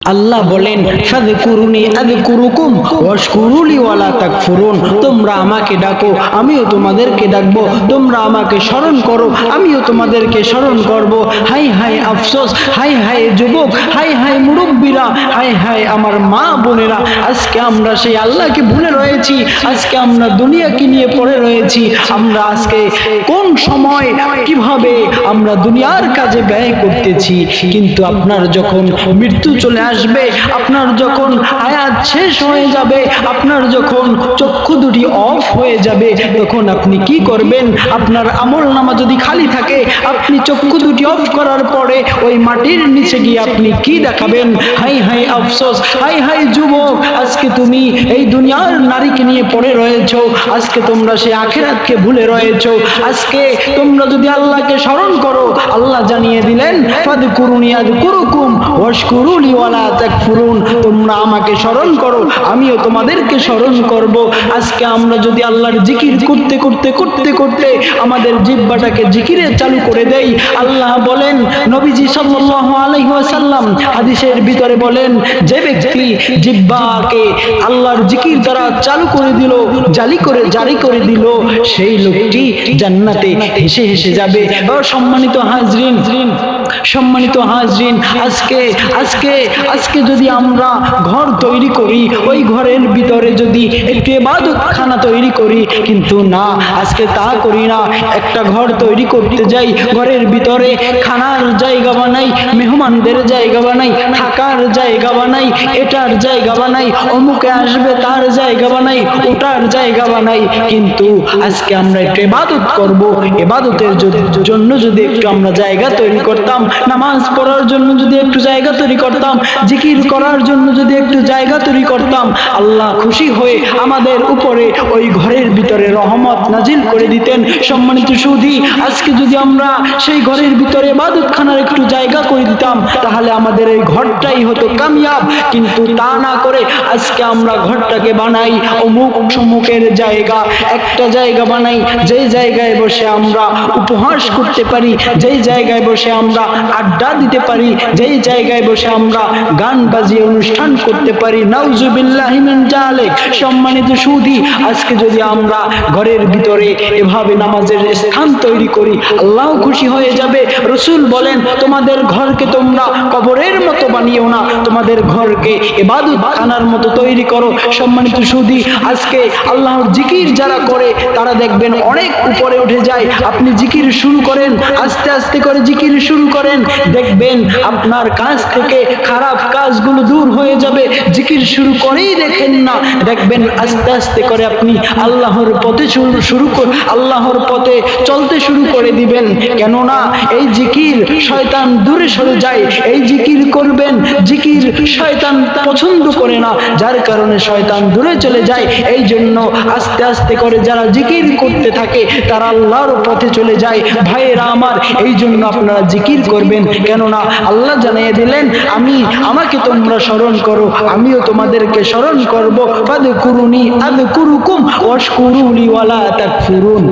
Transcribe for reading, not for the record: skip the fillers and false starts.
আল্লাহ বলেন ফাযকুরুনি আযকুরুকুম ওয়াশকুরুলি ওয়ালা তাকফুরুন। তোমরা আমাকে ডাকো, আমিও তোমাদেরকে ডাকবো। তোমরা আমাকে স্মরণ করো, আমিও তোমাদেরকে স্মরণ করব। হাই হাই আফসোস, হাই হাই যুবক, হাই হাই মুরব্বীরা, হাই হাই আমার মা বোনেরা, আজকে আমরা সেই আল্লাহকে ভুলে রয়েছি। আজকে আমরা দুনিয়াকে নিয়ে পড়ে রয়েছি। আমরা আজকে কোন সময় কিভাবে আমরা দুনিয়ার কাজে ব্যয় করতেছি, কিন্তু আপনার যখন মৃত্যু চলে আসবে, আপনার যখন হায়াত শেষ হয়ে যাবে, আপনার যখন চক্ষু দুটি অফ হয়ে যাবে, তখন আপনি কি করবেন? আপনার আমলনামা যদি খালি থাকে, আপনি চক্ষু দুটি অফ করার পরে ওই মাটির নিচে গিয়ে আপনি কি দেখাবেন? হাই হাই আফসোস, হাই হাই যুবক, আজকে তুমি এই দুনিয়ার নারীকে নিয়ে পড়ে রয়েছো, আজকে তোমরা সেই আখিরাতকে ভুলে রয়েছো। আজকে তোমরা যদি আল্লাহকে স্মরণ করো, আল্লাহ জানিয়ে দিলেন ফাযকুরুনি আযকুরুকুম ওয়াশকুরুলি ওয়ালা তাকফুরুন। তোমরা আমাকে স্মরণ করো, আমিও তোমাদেরকে স্মরণ করব। আজকে আমরা যদি আল্লাহর জিকির করতে করতে করতে করতে আমাদের জিহ্বাটাকে জিকিরে চালু করে দেই, আল্লাহ বলেন, নবীজি সাল্লাল্লাহু আলাইহি ওয়াসাল্লাম হাদিসের ভিতরে বলেন, যে ব্যক্তি জিহ্বাকে আল্লাহর জিকির দ্বারা চালু করে দিল, জারি করে দিল, সেই লোকটি জান্নাতে হেসে হেসে যাবে। সম্মানিত হাজরিন, আজকে যদি আমরা ঘর তৈরি করি, ওই ঘরের ভিতরে যদি একটি ইবাদতখানা তৈরি করি, কিন্তু না, আজকে তা করি না। একটা ঘর তৈরি করতে যাই, ঘরের ভিতরে খানার জায়গা বানাই, মেহমানদের জায়গা বানাই, থাকার জায়গা বানাই, এটার জায়গা বানাই, অমুকে আসবে তার জায়গা বানাই, ওটার জায়গা বানাই। কিন্তু আজকে আমরা একটু ইবাদত করব, ইবাদতের জন্য যদি একটু আমরা জায়গা তৈরি করতাম, নামাজ পড়ার জন্য যদি একটু জায়গা তৈরি করতাম, জিকির করার জন্য যদি একটু জায়গা তৈরি করতাম, আল্লাহ খুশি হয়ে আমাদের উপরে ওই ঘরের ভিতরে রহমত নাজিল করে দিতেন। সম্মানিত সুধী, আজকে যদি আমরা সেই ঘরের ভিতরে ইবাদতখানার একটু জায়গা করে দিতাম, তাহলে আমাদের এই ঘরটাই হতো কামিয়াব। কিন্তু তা না করে আজকে আমরা ঘরটাকে বানাই অমুকের জায়গা, একটা জায়গা বানাই যেই জায়গায় বসে আমরা উপহাস করতে পারি, যেই জায়গায় বসে আমরা আড্ডা দিতে পারি, যেই জায়গায় বসে আমরা গান বাজিয়ে অনুষ্ঠান করতে পারি। নাউজুবিল্লাহি মিন যালিক। সম্মানিত সুধী, আজকে যদি আমরা ঘরের ভিতরে এভাবে নামাজের স্থান তৈরি করি, আল্লাহ খুশি হয়ে যাবে। রাসূল বলেন, তোমাদের ঘরকে তোমরা কবরের মতো বানিও না, তোমাদের ঘরকে ইবাদতখানার মতো তৈরি করো। সম্মানিত সুধী, আজকে আল্লাহর জিকির যারা করে তারা দেখবেন অনেক উপরে উঠে যায়। আপনি জিকির শুরু করেন, আস্তে আস্তে করে জিকির শুরু করেন, দেখবেন আপনার কাজ থেকে খারাপ কাজগুলো দূর হয়ে যাবে। জিকির শুরু করেই দেখেন না, দেখবেন আস্তে আস্তে করে আপনি আল্লাহর পথে আল্লাহর পথে চলতে শুরু করে দিবেন। কেননা এই জিকির শয়তান দূরে সরে যায়। এই জিকির করবেন, জিকির শয়তান পছন্দ করে না, যার কারণে শয়তান দূরে চলে যায়। এই জন্য আস্তে আস্তে করে যারা জিকির করতে থাকে তারা আল্লাহর পথে চলে যায়। ভাইয়েরা আমার, এই জন্য আপনারা জিকির করবেন, কেননা আল্লাহ জানিয়ে দিলেন, আমাকে তোমরা স্মরণ করো, আমিও তোমাদেরকে স্মরণ করব। ফাযকুরুনি আযকুরুকুম ওয়াশকুরুলি ওয়ালা তাকফুরুন।